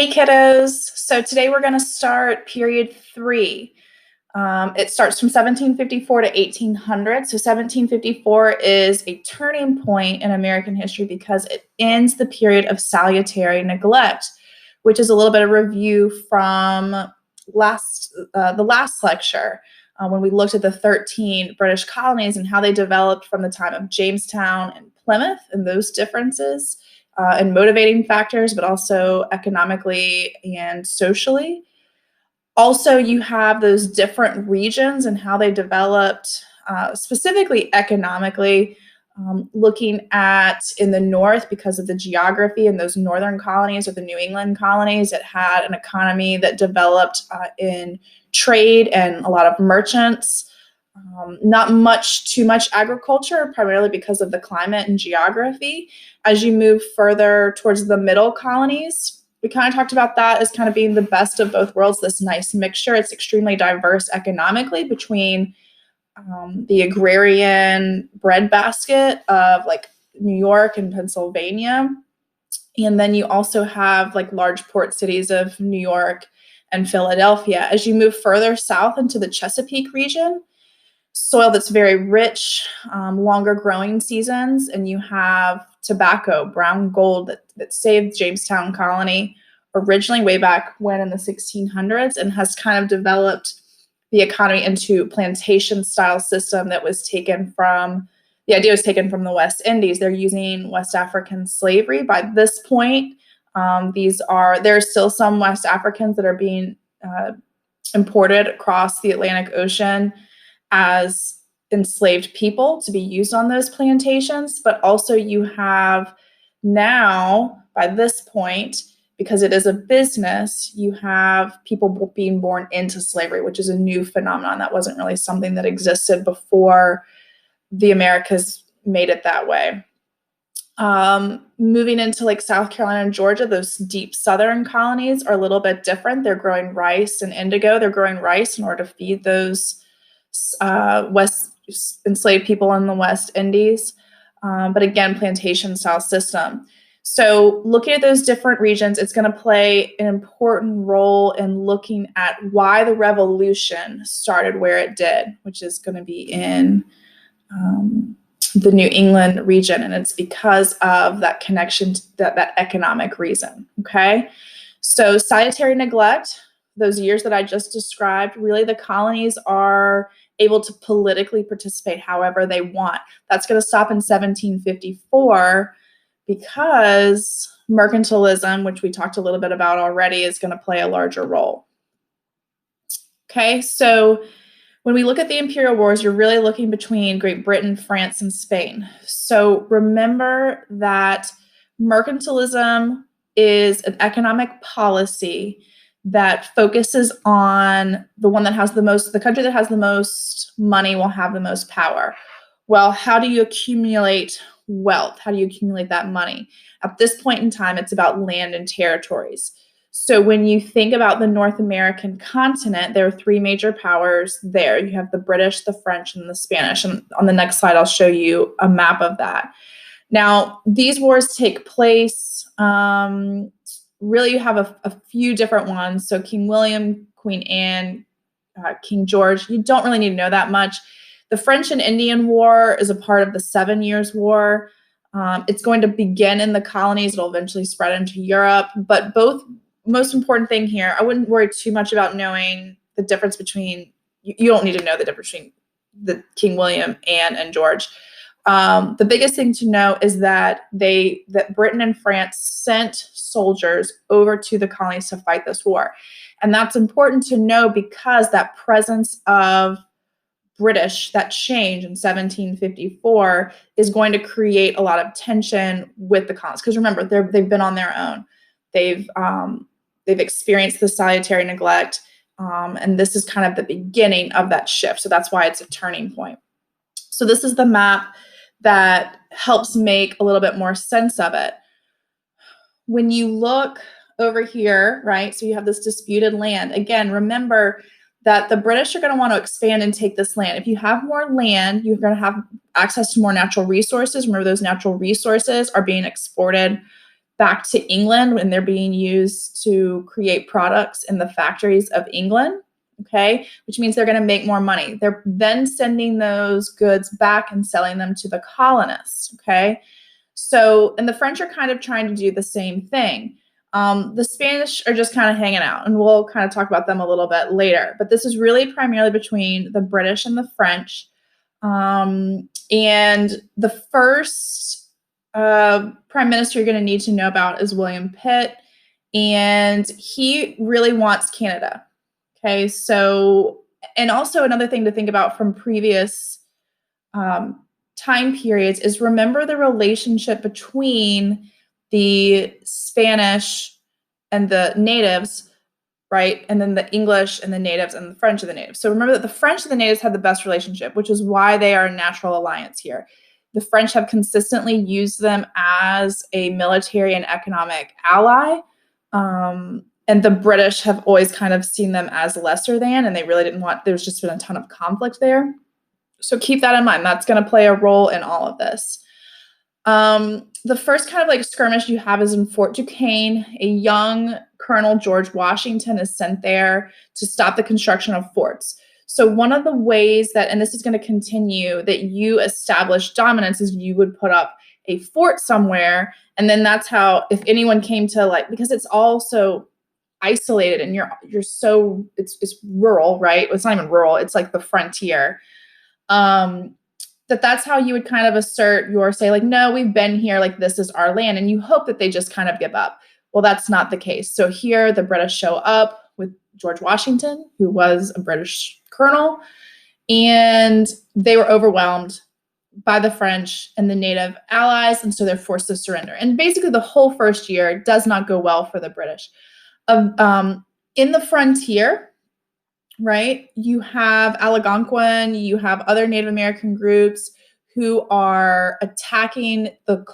Hey kiddos, so today we're going to start period 3. It starts from 1754 to 1800. So 1754 is a turning point in American history because it ends the period of salutary neglect, which is a little bit of review from the last lecture when we looked at the 13 British colonies and how they developed from the time of Jamestown and Plymouth and those differences. And motivating factors, but also economically and socially. Also, you have those different regions and how they developed, specifically economically, looking at in the north because of the geography and those northern colonies or the New England colonies. It had an economy that developed in trade and a lot of merchants. Not too much agriculture, primarily because of the climate and geography. As you move further towards the middle colonies, we kind of talked about that as kind of being the best of both worlds, this nice mixture. It's extremely diverse economically between the agrarian breadbasket of like New York and Pennsylvania. And then you also have like large port cities of New York and Philadelphia. As you move further south into the Chesapeake region, soil that's very rich, longer growing seasons, and you have tobacco, brown gold that saved Jamestown Colony originally way back when in the 1600s and has kind of developed the economy into plantation style system that was taken from, the idea was taken from the West Indies. They're using West African slavery by this point. There are still some West Africans that are being imported across the Atlantic Ocean as enslaved people to be used on those plantations, but also you have now, by this point, because it is a business, you have people being born into slavery, which is a new phenomenon. That wasn't really something that existed before the Americas made it that way. Moving into like South Carolina and Georgia, those deep southern colonies are a little bit different. They're growing rice and indigo. They're growing rice in order to feed those West enslaved people in the West Indies, but again, plantation style system. So looking at those different regions, it's going to play an important role in looking at why the revolution started where it did, which is going to be in the New England region. And it's because of that connection to that economic reason. Okay. So salutary neglect, those years that I just described, really the colonies are able to politically participate however they want. That's going to stop in 1754 because mercantilism, which we talked a little bit about already, is going to play a larger role. Okay, so when we look at the Imperial Wars, you're really looking between Great Britain, France, and Spain. So remember that mercantilism is an economic policy that focuses on the one that has the most, the country that has the most money will have the most power. Well, how do you accumulate wealth? How do you accumulate that money? At this point in time, it's about land and territories. So when you think about the North American continent, there are 3 major powers there. You have the British, the French, and the Spanish. And on the next slide, I'll show you a map of that. Now, these wars take place, really you have a few different ones. So King William, Queen Anne, King George, you don't really need to know that much. The French and Indian War is a part of the 7 Years' War. It's going to begin in the colonies. It'll eventually spread into Europe. But most important thing here, I wouldn't worry too much about knowing the difference between, you don't need to know the difference between the King William, Anne, and George. The biggest thing to know is that Britain and France sent soldiers over to the colonies to fight this war. And that's important to know because that presence of British, that change in 1754 is going to create a lot of tension with the colonies. Because remember, they've been on their own. They've experienced the salutary neglect, and this is kind of the beginning of that shift. So that's why it's a turning point. So this is the map that helps make a little bit more sense of it. When you look over here, right, so you have this disputed land. Again, remember that the British are going to want to expand and take this land. If you have more land, you're going to have access to more natural resources. Remember, those natural resources are being exported back to England when they're being used to create products in the factories of England, okay, which means they're going to make more money. They're then sending those goods back and selling them to the colonists, okay? So, and the French are kind of trying to do the same thing. The Spanish are just kind of hanging out, and we'll kind of talk about them a little bit later. But this is really primarily between the British and the French. And the first prime minister you're going to need to know about is William Pitt, and he really wants Canada. Okay, so, and also another thing to think about from previous time periods is remember the relationship between the Spanish and the natives, right? And then the English and the natives and the French and the natives. So remember that the French and the natives had the best relationship, which is why they are a natural alliance here. The French have consistently used them as a military and economic ally. And the British have always kind of seen them as lesser than, and they really didn't want, there's just been a ton of conflict there. So keep that in mind. That's going to play a role in all of this. The first kind of like skirmish you have is in Fort Duquesne. A young Colonel George Washington is sent there to stop the construction of forts. So one of the ways that, and this is going to continue, that you establish dominance is you would put up a fort somewhere. And then that's how, if anyone came to like, because it's all so isolated and you're so, it's rural, right? It's not even rural. It's like the frontier. That's how you would kind of assert your say, like, no, we've been here, like, this is our land. And you hope that they just kind of give up. Well, that's not the case. So here the British show up with George Washington, who was a British colonel, and they were overwhelmed by the French and the native allies. And so they're forced to surrender. And basically the whole first year does not go well for the British. In the frontier, right, you have Algonquin, you have other Native American groups who are attacking the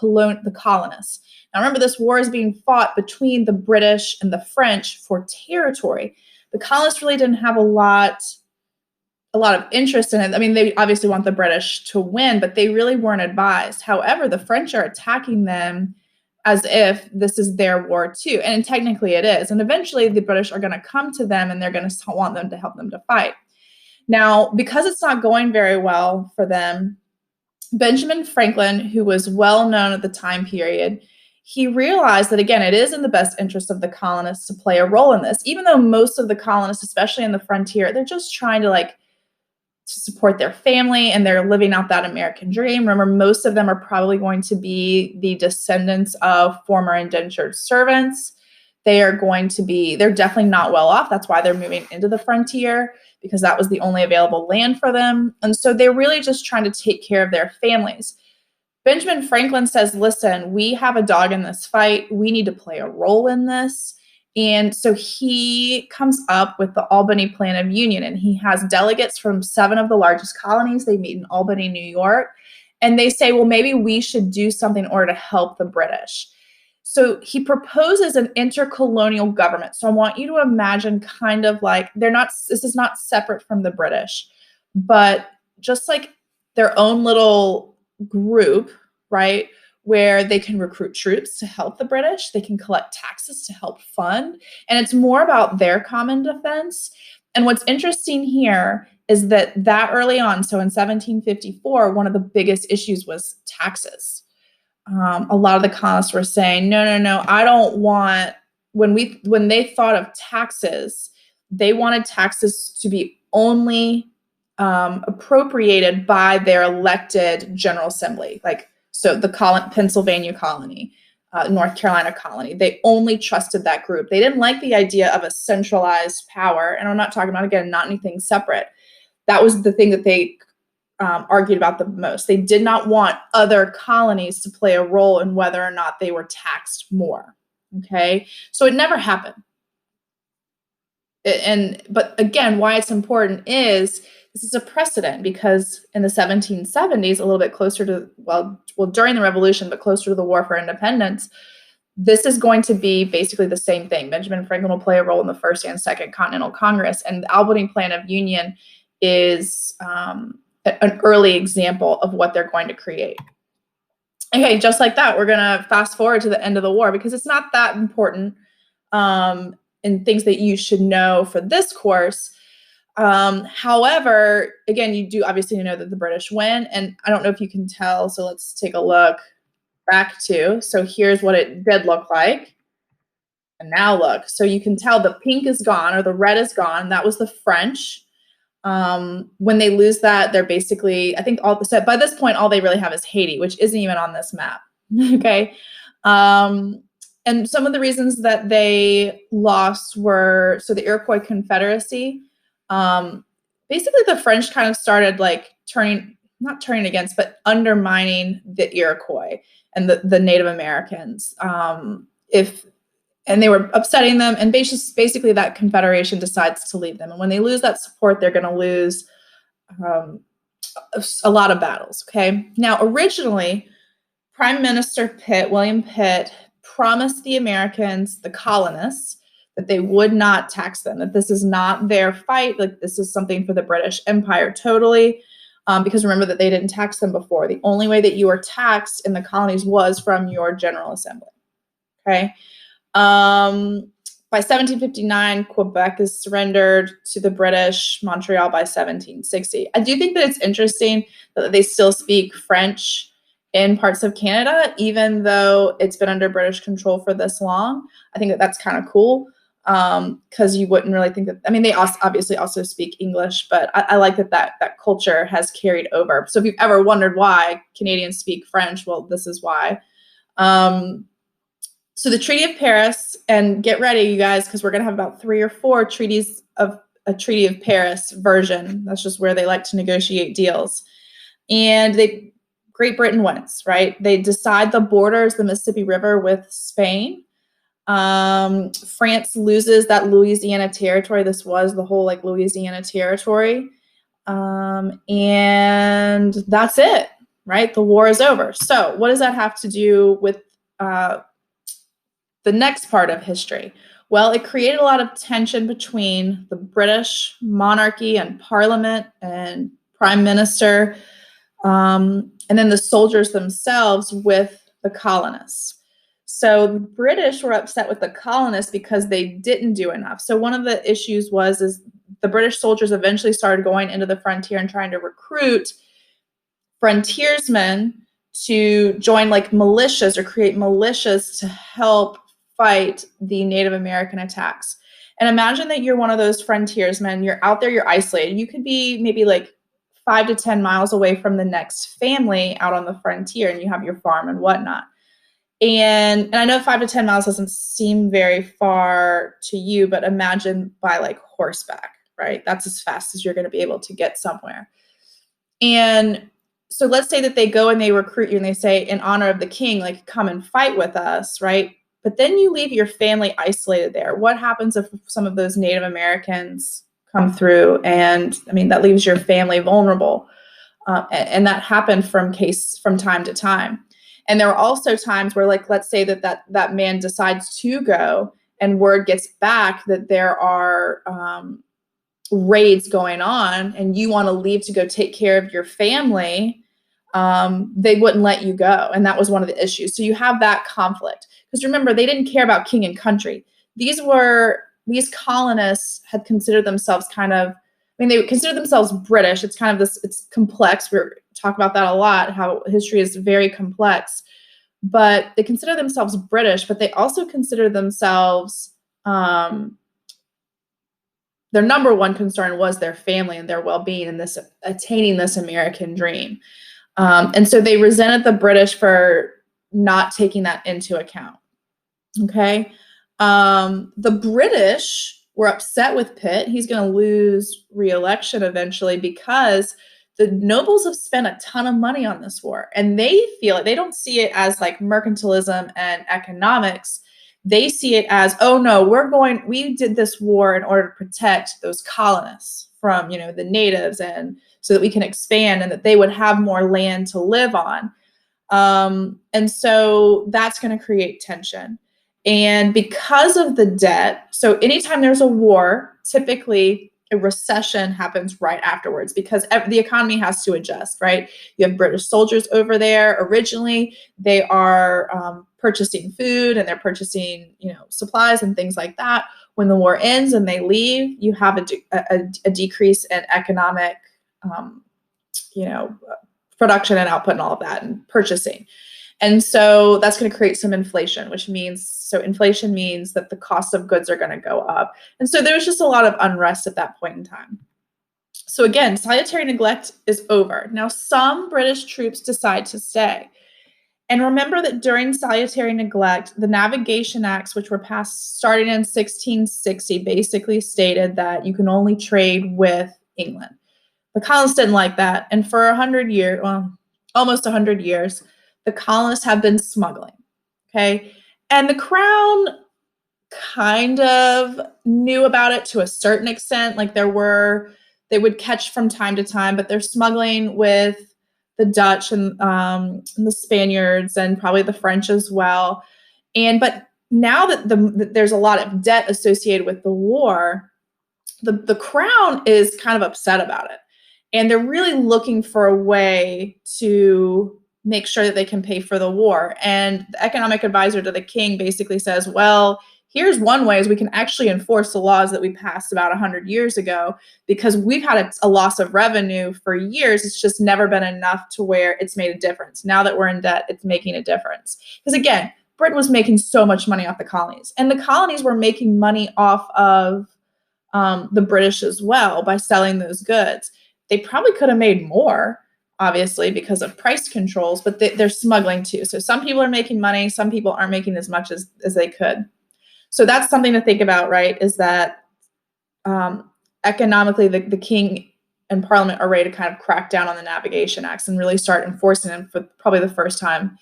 colonists. Now remember, this war is being fought between the British and the French for territory. The colonists really didn't have a lot of interest in it. I mean, they obviously want the British to win, but they really weren't advised. However, the French are attacking them as if this is their war too. And technically it is. And eventually the British are going to come to them and they're going to want them to help them to fight. Now, because it's not going very well for them, Benjamin Franklin, who was well known at the time period, he realized that, again, it is in the best interest of the colonists to play a role in this, even though most of the colonists, especially in the frontier, they're just trying to support their family and they're living out that American dream. Remember, most of them are probably going to be the descendants of former indentured servants. They're definitely not well off. That's why they're moving into the frontier, because that was the only available land for them. And so they're really just trying to take care of their families. Benjamin Franklin says, listen, we have a dog in this fight. We need to play a role in this. And so he comes up with the Albany Plan of Union, and he has delegates from 7 of the largest colonies. They meet in Albany, New York, and they say, well, maybe we should do something in order to help the British. So he proposes an intercolonial government. So I want you to imagine kind of like this is not separate from the British, but just like their own little group, right? Where they can recruit troops to help the British. They can collect taxes to help fund. And it's more about their common defense. And what's interesting here is that early on, so in 1754, one of the biggest issues was taxes. A lot of the colonists were saying, no, I don't want, when they thought of taxes, they wanted taxes to be only appropriated by their elected General Assembly, so the Pennsylvania colony, North Carolina colony, they only trusted that group. They didn't like the idea of a centralized power. And I'm not talking about, again, not anything separate. That was the thing that they argued about the most. They did not want other colonies to play a role in whether or not they were taxed more. Okay, so it never happened. But again, why it's important is this is a precedent, because in the 1770s, a little bit closer to, well, during the Revolution, but closer to the War for Independence, this is going to be basically the same thing. Benjamin Franklin will play a role in the First and Second Continental Congress, and the Albany Plan of Union is an early example of what they're going to create. Okay, just like that, we're gonna fast forward to the end of the war because it's not that important in things that you should know for this course. However, again, you do obviously know that the British win, and I don't know if you can tell, so let's take a look back to. So here's what it did look like. And now look, so you can tell the pink is gone or the red is gone. That was the French. When they lose that, they're basically, I think by this point, all they really have is Haiti, which isn't even on this map. Okay. And some of the reasons that they lost were, so the Iroquois Confederacy, basically the French kind of started like not turning against, but undermining the Iroquois and the Native Americans. And they were upsetting them, and basically that confederation decides to leave them. And when they lose that support, they're going to lose a lot of battles. Okay. Now, originally, Prime Minister William Pitt, promised the Americans, the colonists, that they would not tax them, that this is not their fight, like this is something for the British Empire totally, because remember that they didn't tax them before. The only way that you were taxed in the colonies was from your General Assembly. Okay. By 1759, Quebec is surrendered to the British, Montreal by 1760. I do think that it's interesting that they still speak French in parts of Canada, even though it's been under British control for this long. I think that that's kind of cool because you wouldn't really think that, I mean, they obviously also speak English, but I like that culture has carried over. So if you've ever wondered why Canadians speak French, well, this is why. So the Treaty of Paris, and get ready, you guys, because we're going to have about 3 or 4 treaties of a Treaty of Paris version. That's just where they like to negotiate deals. And Great Britain wins, right? They decide the borders, the Mississippi River with Spain. France loses that Louisiana territory. This was the whole like Louisiana territory. And that's it, right? The war is over. So what does that have to do with the next part of history? Well, it created a lot of tension between the British monarchy and parliament and prime minister, and then the soldiers themselves with the colonists. So the British were upset with the colonists because they didn't do enough. So one of the issues is the British soldiers eventually started going into the frontier and trying to recruit frontiersmen to join like militias or create militias to help fight the Native American attacks. And imagine that you're one of those frontiersmen, you're out there, you're isolated. You could be maybe like 5 to 10 miles away from the next family out on the frontier, and you have your farm and whatnot. And I know 5 to 10 miles doesn't seem very far to you, but imagine by like horseback, right? That's as fast as you're going to be able to get somewhere. And so let's say that they go and they recruit you and they say, in honor of the king, like, come and fight with us, right? But then you leave your family isolated there. What happens if some of those Native Americans come through? And I mean, that leaves your family vulnerable. And that happened from time to time. And there are also times where, like, let's say that man decides to go and word gets back that there are raids going on and you want to leave to go take care of your family, they wouldn't let you go. And that was one of the issues. So you have that conflict. Because remember, they didn't care about king and country. These colonists had considered themselves they considered themselves British. It's kind of it's complex. We talk about that a lot, how history is very complex. But they consider themselves British, but they also consider themselves, their number one concern was their family and their well-being and attaining this American dream. And so they resented the British for not taking that into account. Okay. The British were upset with Pitt. He's going to lose re-election eventually because the nobles have spent a ton of money on this war, and they feel it. They don't see it as like mercantilism and economics. They see it as, oh no, we did this war in order to protect those colonists from, the natives, and so that we can expand and that they would have more land to live on. And so that's going to create tension. And because of the debt, so anytime there's a war, typically a recession happens right afterwards because the economy has to adjust, right? You have British soldiers over there. Originally, they are purchasing food and they're purchasing, supplies and things like that. When the war ends and they leave, you have a decrease in economic, production and output and all of that and purchasing. And so that's going to create some inflation, inflation means that the cost of goods are going to go up. And so there was just a lot of unrest at that point in time. So again, salutary neglect is over. Now, some British troops decide to stay. And remember that during salutary neglect, the Navigation Acts, which were passed starting in 1660, basically stated that you can only trade with England. The colonists didn't like that. And for 100 years, almost 100 years, the colonists have been smuggling, okay? And the crown kind of knew about it to a certain extent. Like they would catch from time to time, but they're smuggling with the Dutch and the Spaniards and probably the French as well. But now that there's a lot of debt associated with the war, the crown is kind of upset about it. And they're really looking for a way to make sure that they can pay for the war. And the economic advisor to the king basically says, well, here's one way is we can actually enforce the laws that we passed about 100 years ago, because we've had a loss of revenue for years. It's just never been enough to where it's made a difference. Now that we're in debt, it's making a difference. Because again, Britain was making so much money off the colonies, and the colonies were making money off of the British as well by selling those goods. They probably could have made more, obviously, because of price controls, but they're smuggling too. So some people are making money, some people aren't making as much as they could. So that's something to think about, right? Is that economically, the king and parliament are ready to kind of crack down on the Navigation Acts and really start enforcing them for probably the first time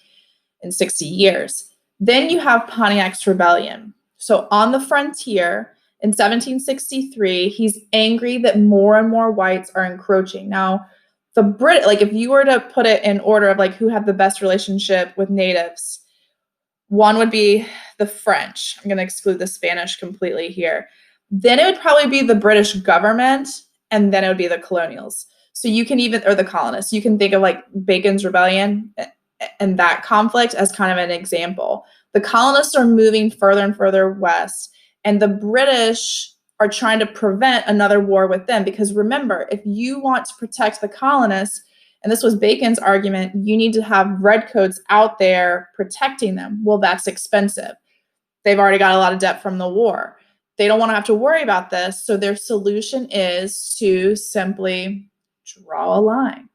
in 60 years. Then you have Pontiac's Rebellion. So on the frontier, in 1763, he's angry that more and more whites are encroaching. Now, if you were to put it in order of like who had the best relationship with natives, one would be the French. I'm going to exclude the Spanish completely here. Then it would probably be the British government, and then it would be the colonials. So or the colonists. You can think of like Bacon's Rebellion and that conflict as kind of an example. The colonists are moving further and further west, and the British are trying to prevent another war with them. Because remember, if you want to protect the colonists, and this was Bacon's argument, you need to have redcoats out there protecting them. Well, that's expensive. They've already got a lot of debt from the war. They don't want to have to worry about this. So their solution is to simply draw a line,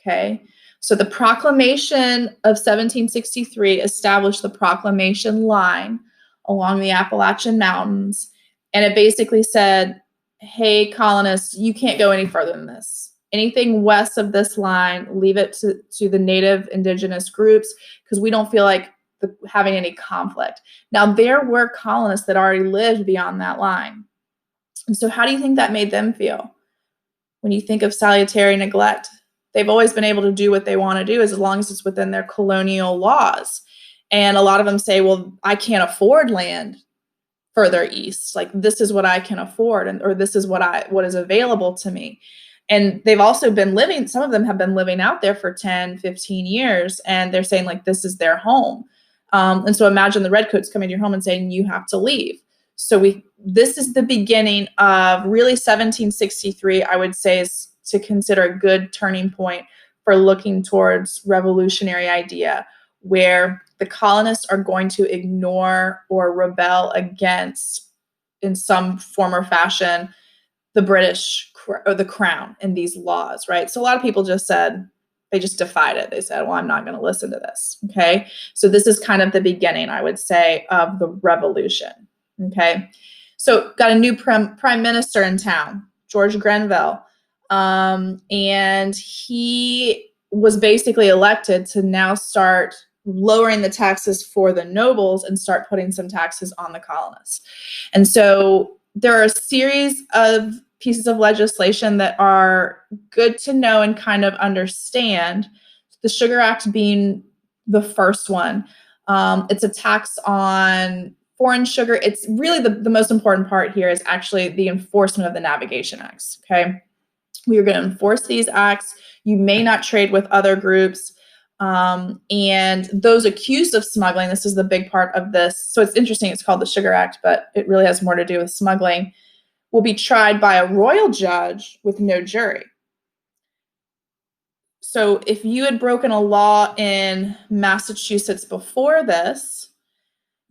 okay? So the Proclamation of 1763 established the Proclamation line along the Appalachian Mountains. And it basically said, hey, colonists, you can't go any further than this. Anything west of this line, leave it to the native indigenous groups, because we don't feel like having any conflict. Now, there were colonists that already lived beyond that line. And so how do you think that made them feel? When you think of salutary neglect, they've always been able to do what they want to do as long as it's within their colonial laws. And a lot of them say, well, I can't afford land further east. Like, this is what I can afford, or this is what is available to me. And they've also been living, some of them have been living out there for 10, 15 years, and they're saying like, this is their home. And so imagine the redcoats coming to your home and saying, you have to leave. So this is the beginning of really 1763, I would say, is to consider a good turning point for looking towards revolutionary idea, where the colonists are going to ignore or rebel against, in some form or fashion, the British or the crown and these laws, right? So a lot of people they just defied it. They said, well, I'm not going to listen to this, okay? So this is kind of the beginning, I would say, of the revolution, okay? So got a new prime minister in town, George Grenville, and he was basically elected to now start lowering the taxes for the nobles and start putting some taxes on the colonists. And so there are a series of pieces of legislation that are good to know and kind of understand. The Sugar Act being the first one. It's a tax on foreign sugar. It's really the most important part here is actually the enforcement of the navigation acts, okay? We are going to enforce these acts. You may not trade with other groups. And those accused of smuggling, this is the big part of this. So it's interesting, it's called the Sugar Act, but it really has more to do with smuggling, will be tried by a royal judge with no jury. So if you had broken a law in Massachusetts before this,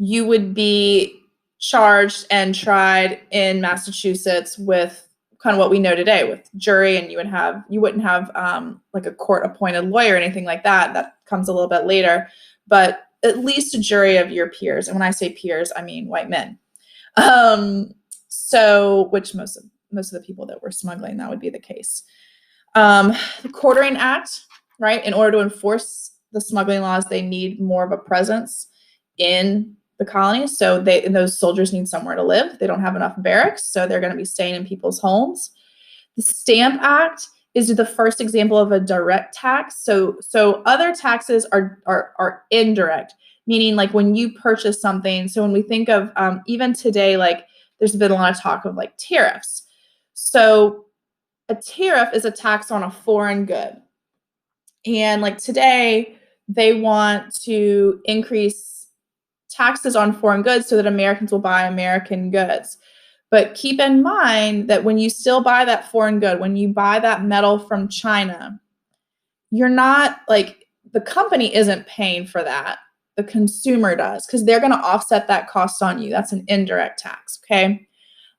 you would be charged and tried in Massachusetts with kind of what we know today with jury, and you wouldn't have like a court-appointed lawyer or anything like that. That comes a little bit later, but at least a jury of your peers. And when I say peers, I mean white men. So, which most of the people that were smuggling, that would be the case. The Quartering Act, right? In order to enforce the smuggling laws, they need more of a presence in the colonies. So those soldiers need somewhere to live. They don't have enough barracks, so they're going to be staying in people's homes. The Stamp Act is the first example of a direct tax. So other taxes are indirect, meaning like when you purchase something. So when we think of even today, like there's been a lot of talk of like tariffs. So a tariff is a tax on a foreign good. And like today, they want to increase taxes on foreign goods so that Americans will buy American goods. But keep in mind that when you still buy that foreign good, when you buy that metal from China, you're not like, the company isn't paying for that. The consumer does, because they're going to offset that cost on you. That's an indirect tax, okay?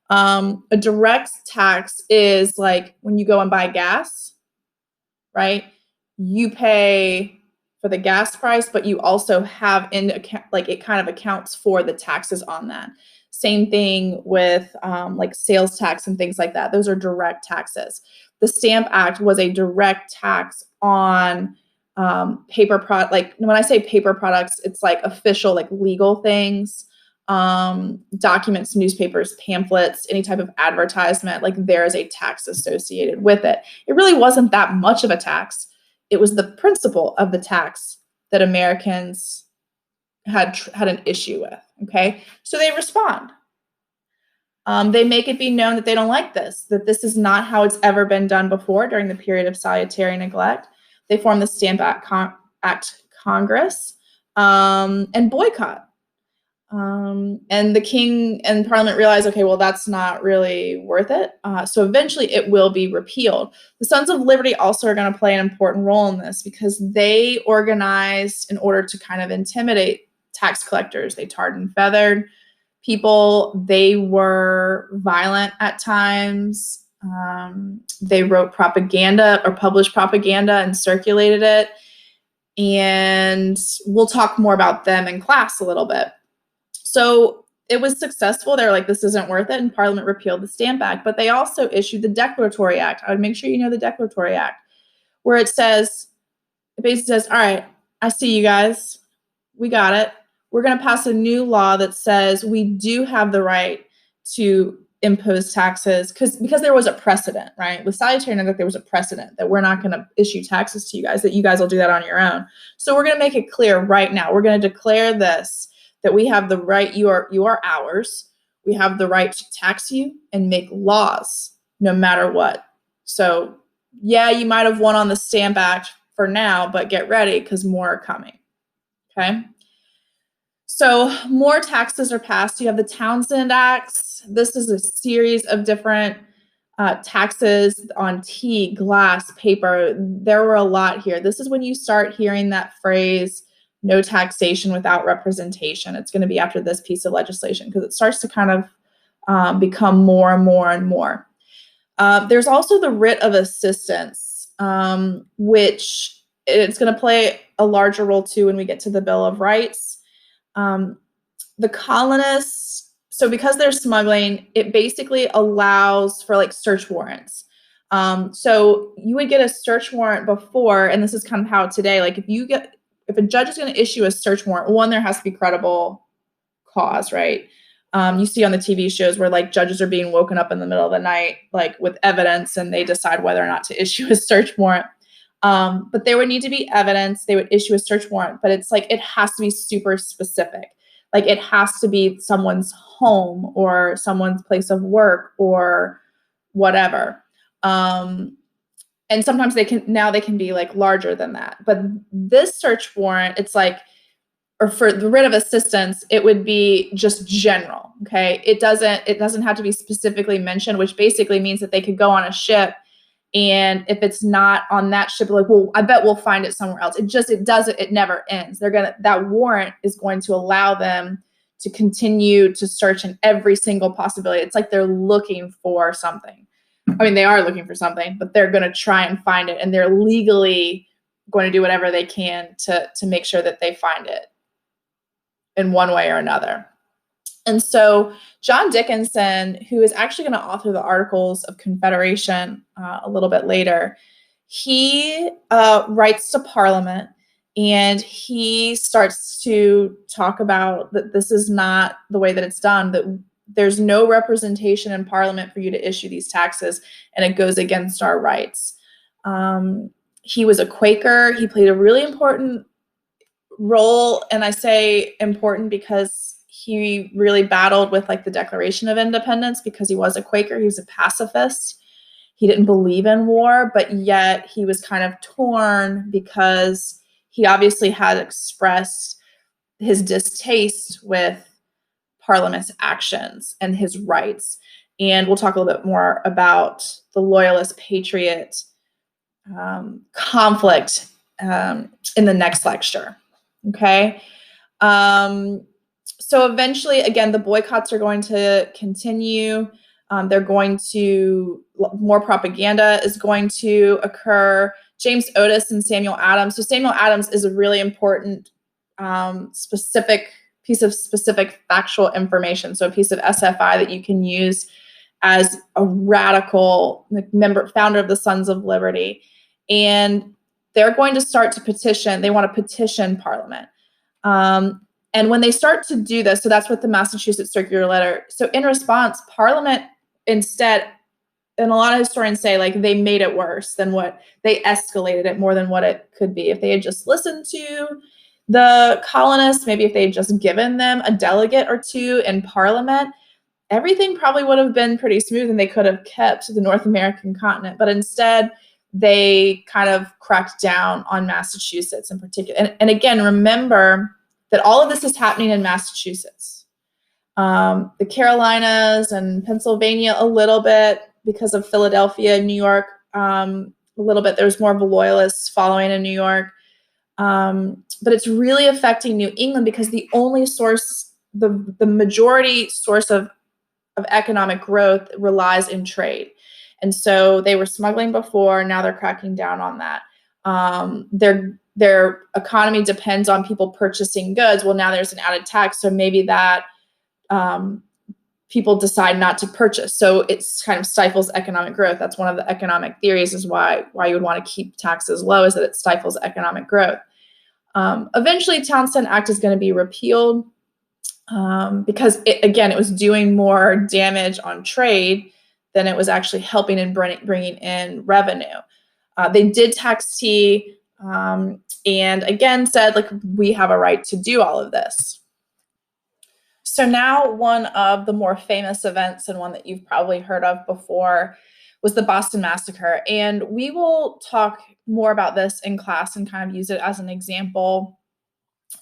A direct tax is like when you go and buy gas, right? You pay for the gas price, but you also have in account, like it kind of accounts for the taxes on that. Same thing with like sales tax and things like that. Those are direct taxes. The Stamp Act was a direct tax on paper product. Like when I say paper products, it's like official, like legal things, documents, newspapers, pamphlets, any type of advertisement. Like there is a tax associated with it. It really wasn't that much of a tax. It was the principle of the tax that Americans had an issue with, okay? So they respond. They make it be known that they don't like this, that this is not how it's ever been done before during the period of salutary neglect. They form the Stamp Act Congress and boycott. And the king and parliament realize, okay, well, that's not really worth it. So eventually it will be repealed. The Sons of Liberty also are going to play an important role in this because they organized in order to kind of intimidate tax collectors. They tarred and feathered people. They were violent at times. They wrote propaganda or published propaganda and circulated it. And we'll talk more about them in class a little bit. So it was successful. They're like, this isn't worth it. And Parliament repealed the Stamp Act. But they also issued the Declaratory Act. I would make sure you know the Declaratory Act, where it basically says, all right, I see you guys. We got it. We're going to pass a new law that says we do have the right to impose taxes because there was a precedent, right? With salutary neglect, there was a precedent that we're not going to issue taxes to you guys, that you guys will do that on your own. So we're going to make it clear right now. We're going to declare this, that we have the right, you are ours. We have the right to tax you and make laws no matter what. So yeah, you might have won on the Stamp Act for now, but get ready because more are coming, okay? So more taxes are passed. You have the Townsend Acts. This is a series of different taxes on tea, glass, paper. There were a lot here. This is when you start hearing that phrase, no taxation without representation. It's going to be after this piece of legislation because it starts to kind of become more and more and more. There's also the writ of assistance, which it's going to play a larger role too when we get to the Bill of Rights. The colonists, so because they're smuggling, it basically allows for like search warrants. So you would get a search warrant before, and this is kind of how today, like if a judge is going to issue a search warrant, one, there has to be credible cause, right? You see on the TV shows where like judges are being woken up in the middle of the night, like with evidence, and they decide whether or not to issue a search warrant. But there would need to be evidence. They would issue a search warrant, but it's like, it has to be super specific. Like it has to be someone's home or someone's place of work or whatever. And sometimes they can be like larger than that. But this search warrant, it's like, or for the writ of assistance, it would be just general. Okay. It doesn't have to be specifically mentioned, which basically means that they could go on a ship, and if it's not on that ship, like, well, I bet we'll find it somewhere else. It never ends. That warrant is going to allow them to continue to search in every single possibility. It's like they're looking for something. I mean, they are looking for something, but they're going to try and find it, and they're legally going to do whatever they can to make sure that they find it in one way or another. And so John Dickinson, who is actually going to author the Articles of Confederation a little bit later, he writes to Parliament, and he starts to talk about that this is not the way that it's done, that there's no representation in Parliament for you to issue these taxes, and it goes against our rights. He was a Quaker. He played a really important role, and I say important because he really battled with like the Declaration of Independence, because he was a Quaker. He was a pacifist. He didn't believe in war, but yet he was kind of torn because he obviously had expressed his distaste with Parliament's actions and his rights. And we'll talk a little bit more about the Loyalist Patriot conflict in the next lecture. Okay. So eventually, again, the boycotts are going to continue. More propaganda is going to occur. James Otis and Samuel Adams. So Samuel Adams is a really important specific piece of specific factual information. So a piece of SFI that you can use as a radical founder of the Sons of Liberty. And they're going to start to petition. They want to petition Parliament. And when they start to do this, so that's what the Massachusetts Circular Letter. So in response, Parliament instead, and a lot of historians say, like, they made it worse than they escalated it more than what it could be. If they had just listened to the colonists, maybe if they had just given them a delegate or two in Parliament, everything probably would have been pretty smooth and they could have kept the North American continent. But instead, they kind of cracked down on Massachusetts in particular. And again, remember that all of this is happening in Massachusetts. The Carolinas and Pennsylvania a little bit because of Philadelphia, New York, a little bit. There's more of a loyalist following in New York. But it's really affecting New England because the only source, the majority source of economic growth relies in trade. And so they were smuggling before, now they're cracking down on that. Their economy depends on people purchasing goods. Well, now there's an added tax, so maybe that people decide not to purchase. So it kind of stifles economic growth. That's one of the economic theories, is why you would want to keep taxes low, is that it stifles economic growth. Eventually, Townshend Act is going to be repealed because, it was doing more damage on trade than it was actually helping in bringing in revenue. They did tax tea, and again said, like, we have a right to do all of this. So now one of the more famous events, and one that you've probably heard of before, was the Boston Massacre. And we will talk more about this in class and kind of use it as an example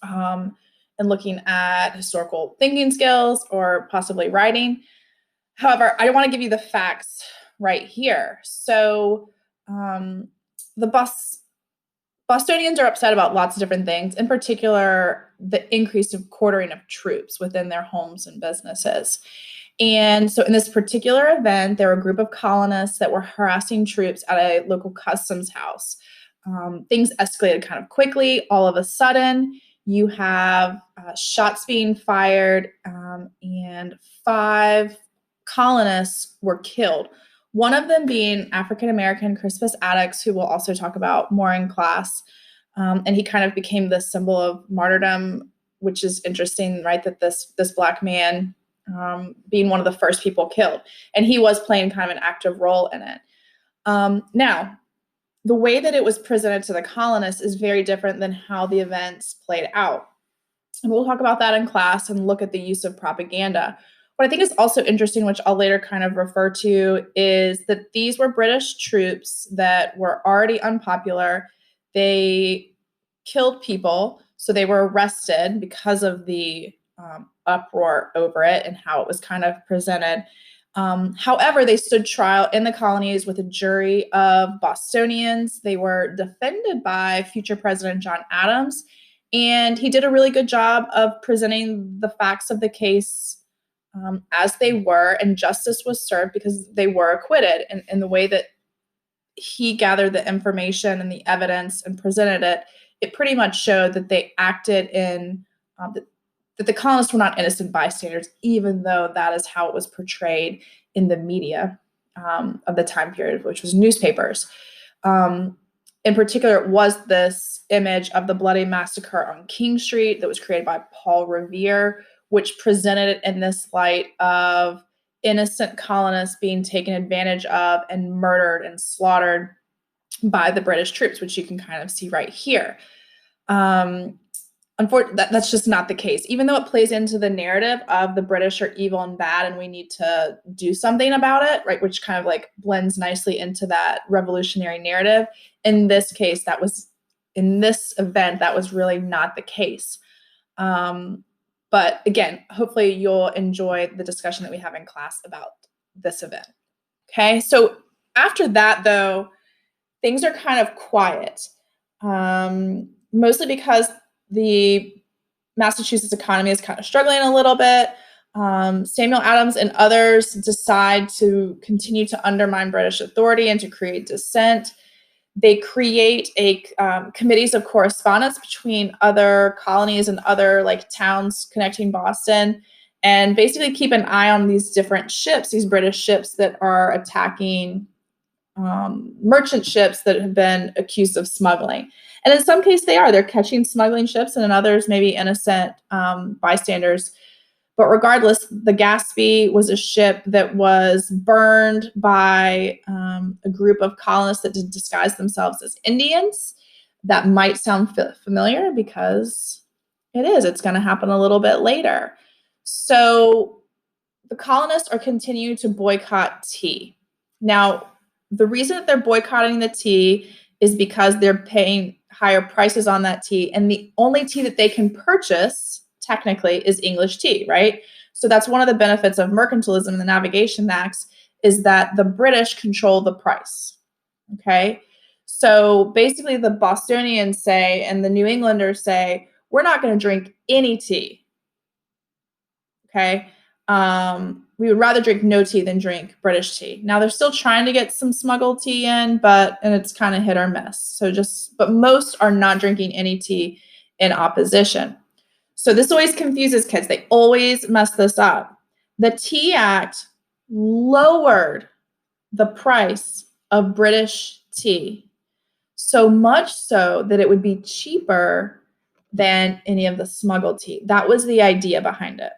in looking at historical thinking skills or possibly writing. However, I want to give you the facts right here. So the Bostonians are upset about lots of different things, in particular, the increase of quartering of troops within their homes and businesses. And so in this particular event, there were a group of colonists that were harassing troops at a local customs house. Things escalated kind of quickly. All of a sudden, you have shots being fired, and 5 colonists were killed. One of them being African-American Crispus Attucks, who we'll also talk about more in class. And he kind of became the symbol of martyrdom, which is interesting, right? That this Black man being one of the first people killed. And he was playing kind of an active role in it. Now, the way that it was presented to the colonists is very different than how the events played out. And we'll talk about that in class and look at the use of propaganda. What I think is also interesting, which I'll later kind of refer to, is that these were British troops that were already unpopular. They killed people, so they were arrested because of the uproar over it and how it was kind of presented. However, they stood trial in the colonies with a jury of Bostonians. They were defended by future President John Adams, and he did a really good job of presenting the facts of the case as they were, and justice was served because they were acquitted. And in the way that he gathered the information and the evidence and presented it, it pretty much showed that they acted in that the colonists were not innocent bystanders, even though that is how it was portrayed in the media of the time period, which was newspapers. In particular, it was this image of the bloody massacre on King Street that was created by Paul Revere, which presented it in this light of innocent colonists being taken advantage of and murdered and slaughtered by the British troops, which you can kind of see right here. Unfortunately, that's just not the case. Even though it plays into the narrative of the British are evil and bad and we need to do something about it, right, which kind of like blends nicely into that revolutionary narrative. In this case, in this event, that was really not the case. But again, hopefully you'll enjoy the discussion that we have in class about this event. Okay, so after that, though, things are kind of quiet, mostly because the Massachusetts economy is kind of struggling a little bit. Samuel Adams and others decide to continue to undermine British authority and to create dissent. They create committees of correspondence between other colonies and other like towns connecting Boston, and basically keep an eye on these different ships, these British ships that are attacking merchant ships that have been accused of smuggling. And in some cases they're catching smuggling ships, and in others maybe innocent bystanders. But regardless, the Gaspee was a ship that was burned by a group of colonists that did disguise themselves as Indians. That might sound familiar because it is. It's going to happen a little bit later. So the colonists are continuing to boycott tea. Now, the reason that they're boycotting the tea is because they're paying higher prices on that tea, and the only tea that they can purchase technically is English tea, right? So that's one of the benefits of mercantilism in the Navigation Acts, is that the British control the price, okay? So basically the Bostonians say and the New Englanders say, we're not going to drink any tea, okay? We would rather drink no tea than drink British tea. Now they're still trying to get some smuggled tea in, and it's kind of hit or miss. But most are not drinking any tea in opposition. So this always confuses kids. They always mess this up. The Tea Act lowered the price of British tea, so much so that it would be cheaper than any of the smuggled tea. That was the idea behind it.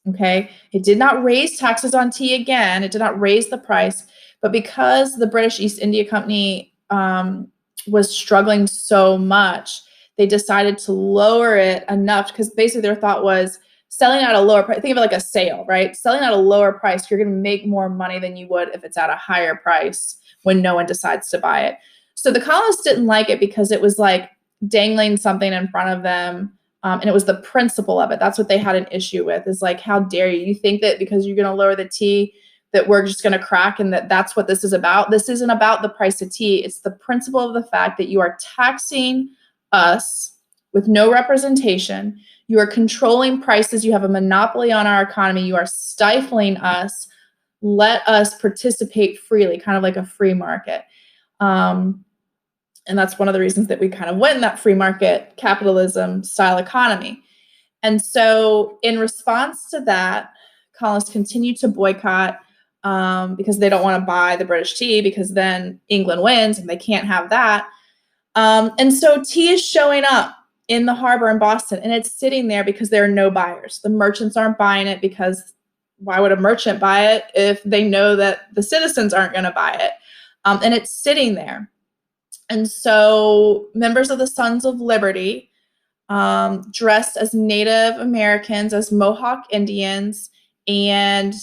Okay, it did not raise taxes on tea again. It did not raise the price, but because the British East India Company was struggling so much, they decided to lower it enough, because basically their thought was selling at a lower price. Think of it like a sale, right? Selling at a lower price, you're going to make more money than you would if it's at a higher price when no one decides to buy it. So the colonists didn't like it because it was like dangling something in front of them. And it was the principle of it. That's what they had an issue with, is like, how dare you? You think that because you're going to lower the tea that we're just going to crack, and that's what this is about? This isn't about the price of tea. It's the principle of the fact that you are taxing us with no representation. You are controlling prices. You have a monopoly on our economy. You are stifling us. Let us participate freely, kind of like a free market. And that's one of the reasons that we kind of went in that free market capitalism style economy. And so in response to that, colonists continue to boycott because they don't want to buy the British tea, because then England wins and they can't have that. And so tea is showing up in the harbor in Boston, and it's sitting there because there are no buyers. The merchants aren't buying it, because why would a merchant buy it if they know that the citizens aren't going to buy it? And it's sitting there. And so members of the Sons of Liberty dressed as Native Americans, as Mohawk Indians, and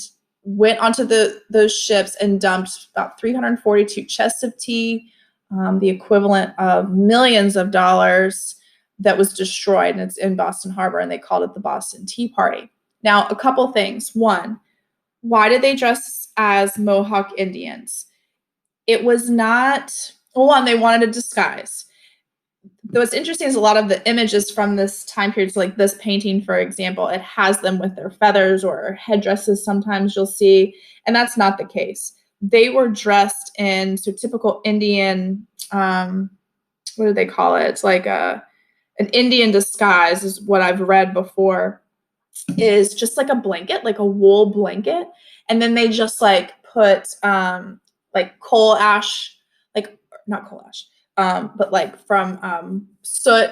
went onto those ships and dumped about 342 chests of tea, the equivalent of millions of dollars, that was destroyed. And it's in Boston Harbor, and they called it the Boston Tea Party. Now, a couple things. One, why did they dress as Mohawk Indians? It was not, well, one, they wanted a disguise. What's interesting is a lot of the images from this time period, so like this painting, for example, it has them with their feathers or headdresses sometimes you'll see, and that's not the case. They were dressed in typical Indian, what do they call it? It's like an Indian disguise is what I've read before, is just like a blanket, like a wool blanket, and then they just like put like coal ash, like not coal ash, but like from soot,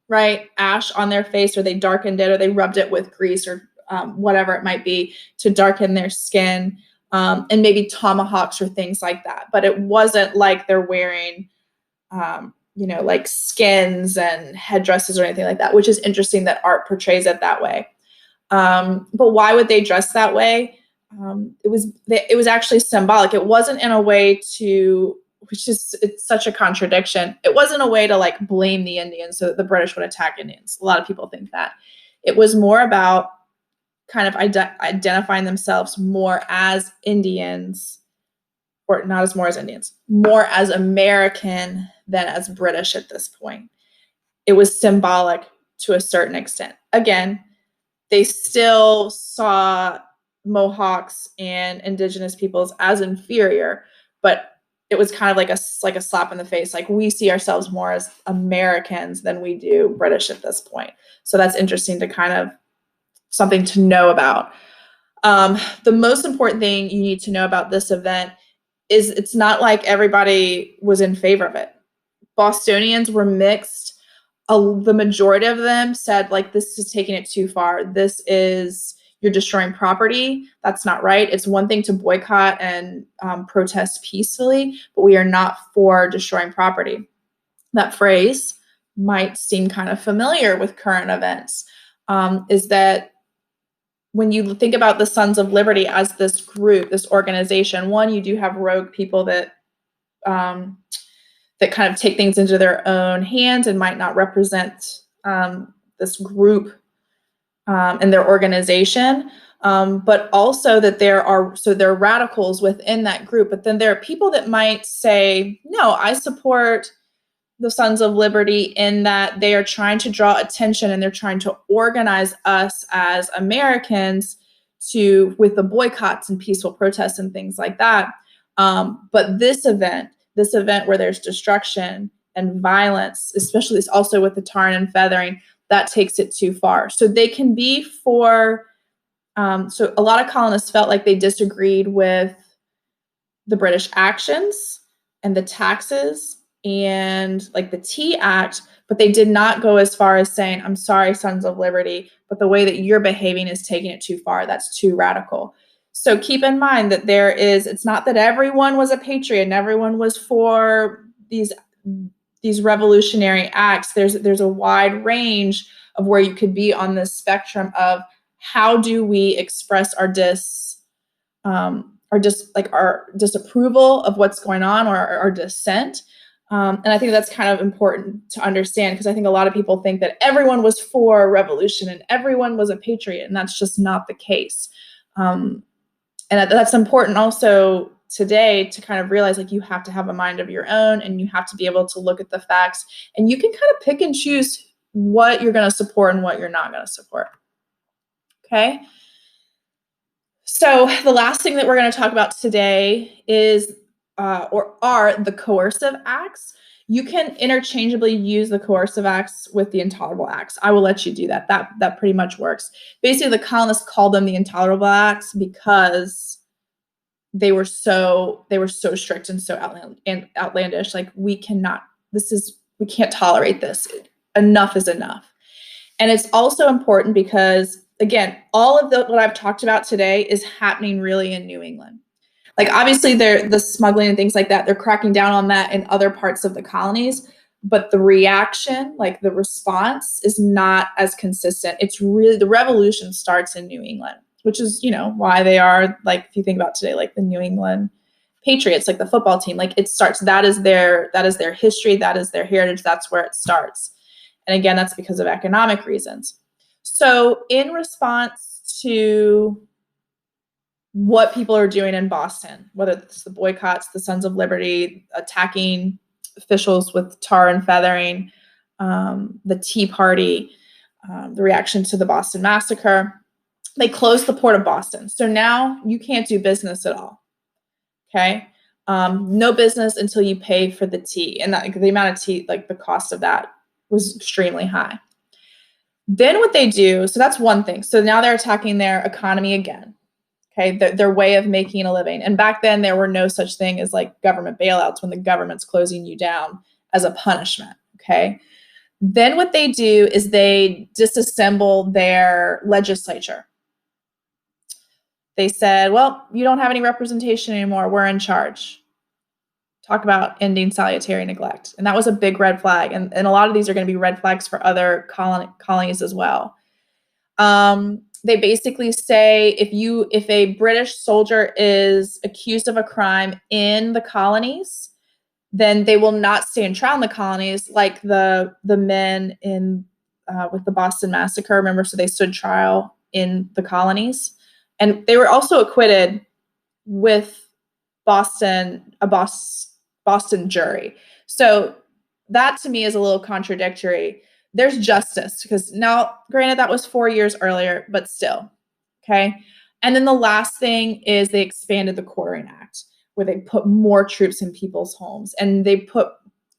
right, ash on their face, or they darkened it, or they rubbed it with grease, or whatever it might be, to darken their skin, and maybe tomahawks or things like that. But it wasn't like they're wearing like skins and headdresses or anything like that, which is interesting that art portrays it that way. But why would they dress that way? It was actually symbolic. It wasn't in a way to, it's such a contradiction. It wasn't a way to like blame the Indians so that the British would attack Indians. A lot of people think that. It was more about kind of identifying themselves more as Indians, or not as more as Indians, more as American than as British at this point. It was symbolic to a certain extent. Again, they still saw Mohawks and indigenous peoples as inferior, but it was kind of like a slap in the face. Like, we see ourselves more as Americans than we do British at this point. So that's interesting to kind of something to know about. The most important thing you need to know about this event is it's not like everybody was in favor of it. Bostonians were mixed. The majority of them said, like, this is taking it too far. You're destroying property. That's not right. It's one thing to boycott and protest peacefully, but we are not for destroying property. That phrase might seem kind of familiar with current events, is that when you think about the Sons of Liberty as this group, this organization, one, you do have rogue people that kind of take things into their own hands and might not represent this group and their organization, but also that there are radicals within that group. But then there are people that might say, no, I support the Sons of Liberty in that they are trying to draw attention and they're trying to organize us as Americans with the boycotts and peaceful protests and things like that. But this event where there's destruction and violence, especially also with the tarring and feathering, that takes it too far. So they can be for, so a lot of colonists felt like they disagreed with the British actions and the taxes and like the Tea Act, but they did not go as far as saying, I'm sorry, Sons of Liberty, but the way that you're behaving is taking it too far. That's too radical. So keep in mind that it's not that everyone was a patriot and everyone was for these revolutionary acts. There's a wide range of where you could be on this spectrum of how do we express our disapproval of what's going on, or our dissent. And I think that's kind of important to understand, because I think a lot of people think that everyone was for revolution and everyone was a patriot, and that's just not the case. And that's important also today to kind of realize, like, you have to have a mind of your own and you have to be able to look at the facts, and you can kind of pick and choose what you're going to support and what you're not going to support. Okay. So the last thing that we're going to talk about today is are the coercive acts. You can interchangeably use the coercive acts with the intolerable acts. I will let you do that. That pretty much works. Basically, the colonists called them the intolerable acts because they were so strict and so outlandish. Like, we can't tolerate this. Enough is enough. And it's also important because, again, all of what I've talked about today is happening really in New England. Like, obviously, the smuggling and things like that, they're cracking down on that in other parts of the colonies. but the reaction, like the response, is not as consistent. It's really, the revolution starts in New England, which is, you know, why they are, like, if you think about today, like the New England Patriots, like the football team, like it starts, that is their history, that is their heritage, that's where it starts. And again, that's because of economic reasons. So in response to what people are doing in Boston, whether it's the boycotts, the Sons of Liberty, attacking officials with tar and feathering, the Tea Party, the reaction to the Boston Massacre, they closed the port of Boston. So now you can't do business at all. Okay. No business until you pay for the tea. And that, the amount of tea, like the cost of that was extremely high. Then what they do, so that's one thing. So now they're attacking their economy again. Okay, their way of making a living. And back then there were no such thing as like government bailouts when the government's closing you down as a punishment. Okay. Then what they do is they disassemble their legislature. They said, well, you don't have any representation anymore. We're in charge. Talk about ending salutary neglect. And that was a big red flag. And a lot of these are going to be red flags for other colonies as well. They basically say if a British soldier is accused of a crime in the colonies, then they will not stand trial in the colonies, like the men in with the Boston Massacre. Remember, so they stood trial in the colonies, and they were also acquitted with Boston jury. So that to me is a little contradictory. There's justice, because now, granted, that was 4 years earlier, but still, okay? And then the last thing is they expanded the Quartering Act, where they put more troops in people's homes. And they put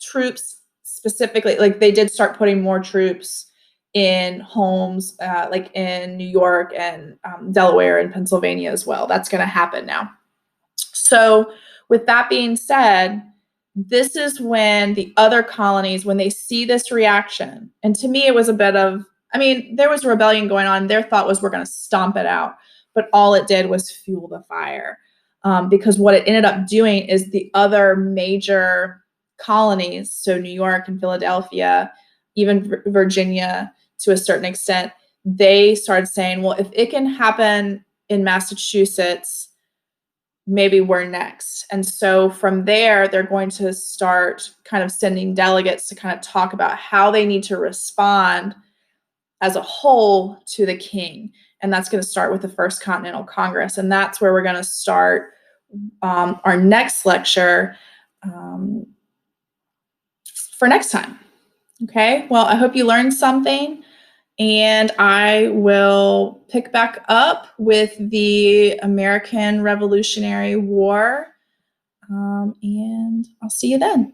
troops specifically, like they did start putting more troops in homes, like in New York and Delaware and Pennsylvania as well. That's going to happen now. So with that being said, this is when the other colonies, when they see this reaction, and to me it was a bit of, I mean, there was rebellion going on. Their thought was, we're going to stomp it out. But all it did was fuel the fire. Because what it ended up doing is the other major colonies, so New York and Philadelphia, even Virginia to a certain extent, they started saying, well, if it can happen in Massachusetts, maybe we're next. And so from there, they're going to start kind of sending delegates to kind of talk about how they need to respond as a whole to the king. And that's going to start with the First Continental Congress. And that's where we're going to start our next lecture for next time. Okay, well, I hope you learned something. And I will pick back up with the American Revolutionary War. And I'll see you then.